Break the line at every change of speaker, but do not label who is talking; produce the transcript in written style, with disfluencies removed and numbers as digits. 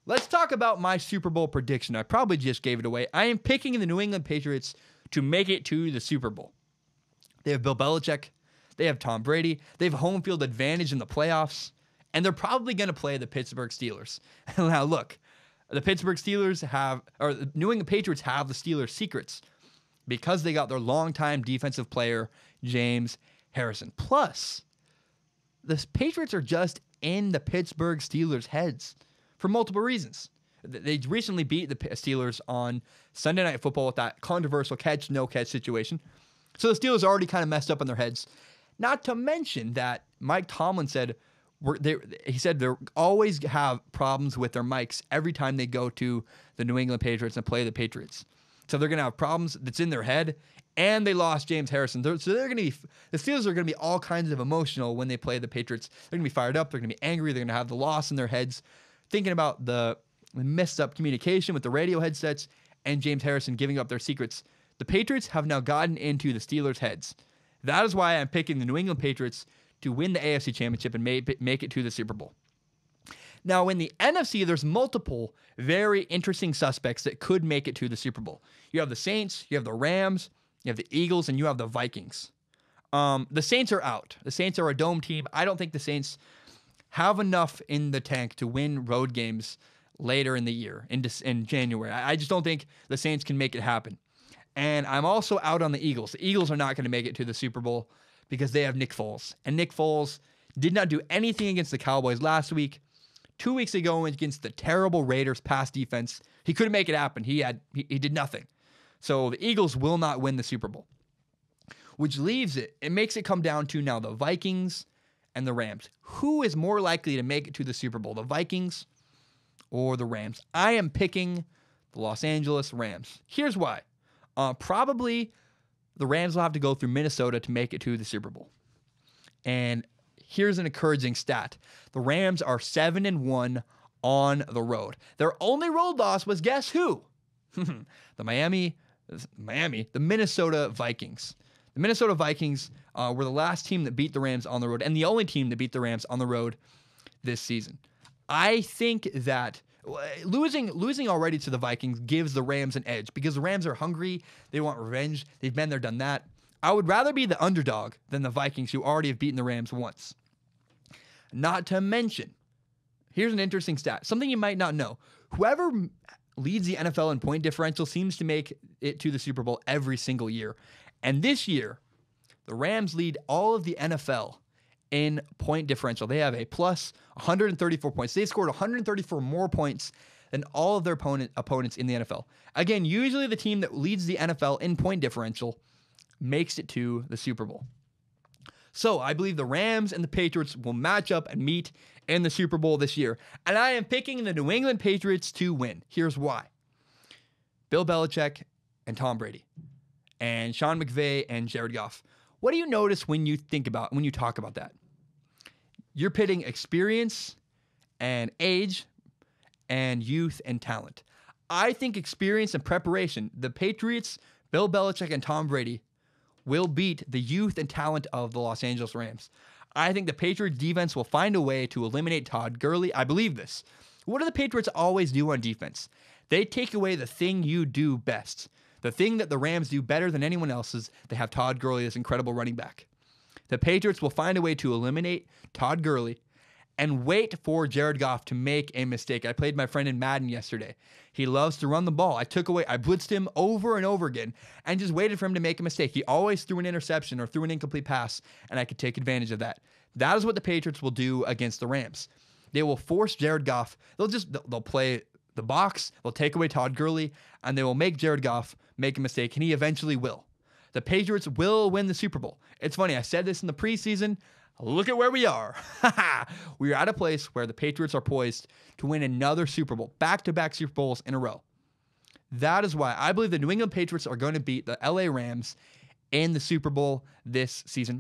Let's talk about my Super Bowl prediction. I probably just gave it away. I am picking the New England Patriots to make it to the Super Bowl. They have Bill Belichick. They have Tom Brady. They have home field advantage in the playoffs. And they're probably going to play the Pittsburgh Steelers. Now, look, the New England Patriots have the Steelers' secrets because they got their longtime defensive player, James Harrison. Plus, the Patriots are just in the Pittsburgh Steelers' heads for multiple reasons. They recently beat the Steelers on Sunday Night Football with that controversial catch-no-catch situation. So the Steelers are already kind of messed up in their heads. Not to mention that Mike Tomlin said they always have problems with their mics every time they go to the New England Patriots and play the Patriots. So they're going to have problems that's in their head, and they lost James Harrison. The Steelers are going to be all kinds of emotional when they play the Patriots. They're going to be fired up. They're going to be angry. They're going to have the loss in their heads, thinking about the messed up communication with the radio headsets and James Harrison giving up their secrets. The Patriots have now gotten into the Steelers' heads. That is why I'm picking the New England Patriots to win the AFC Championship and make it to the Super Bowl. Now, in the NFC, there's multiple very interesting suspects that could make it to the Super Bowl. You have the Saints, you have the Rams, you have the Eagles, and you have the Vikings. The Saints are out. The Saints are a dome team. I don't think the Saints have enough in the tank to win road games later in the year, in January. I just don't think the Saints can make it happen. And I'm also out on the Eagles. The Eagles are not going to make it to the Super Bowl because they have Nick Foles. And Nick Foles did not do anything against the Cowboys last week. 2 weeks ago against the terrible Raiders pass defense, he couldn't make it happen. He did nothing. So the Eagles will not win the Super Bowl. Which leaves it makes it come down to now the Vikings and the Rams. Who is more likely to make it to the Super Bowl, the Vikings or the Rams? I am picking the Los Angeles Rams. Here's why. Probably the Rams will have to go through Minnesota to make it to the Super Bowl. And here's an encouraging stat. The Rams are 7-1 on the road. Their only road loss was, guess who? The Minnesota Vikings. The Minnesota Vikings were the last team that beat the Rams on the road and the only team that beat the Rams on the road this season. I think that losing already to the Vikings gives the Rams an edge because the Rams are hungry. They want revenge. They've been there, done that. I would rather be the underdog than the Vikings, who already have beaten the Rams once. Not to mention, here's an interesting stat, something you might not know. Whoever leads the NFL in point differential seems to make it to the Super Bowl every single year. And this year, the Rams lead all of the NFL in point differential. They have a plus 134 points. They scored 134 more points than all of their opponents in the NFL. Again, usually the team that leads the NFL in point differential makes it to the Super Bowl. So I believe the Rams and the Patriots will match up and meet in the Super Bowl this year. And I am picking the New England Patriots to win. Here's why. Bill Belichick and Tom Brady and Sean McVay and Jared Goff. What do you notice when you talk about that? You're pitting experience and age and youth and talent. I think experience and preparation, the Patriots, Bill Belichick, and Tom Brady will beat the youth and talent of the Los Angeles Rams. I think the Patriots defense will find a way to eliminate Todd Gurley. I believe this. What do the Patriots always do on defense? They take away the thing you do best. The thing that the Rams do better than anyone else is they have Todd Gurley, this incredible running back. The Patriots will find a way to eliminate Todd Gurley and wait for Jared Goff to make a mistake. I played my friend in Madden yesterday. He loves to run the ball. I blitzed him over and over again and just waited for him to make a mistake. He always threw an interception or threw an incomplete pass, and I could take advantage of that. That is what the Patriots will do against the Rams. They will force Jared Goff. They'll play the box, they'll take away Todd Gurley, and they will make Jared Goff make a mistake, and he eventually will. The Patriots will win the Super Bowl. It's funny, I said this in the preseason. Look at where we are. We are at a place where the Patriots are poised to win another Super Bowl, back-to-back Super Bowls in a row. That is why I believe the New England Patriots are going to beat the LA Rams in the Super Bowl this season.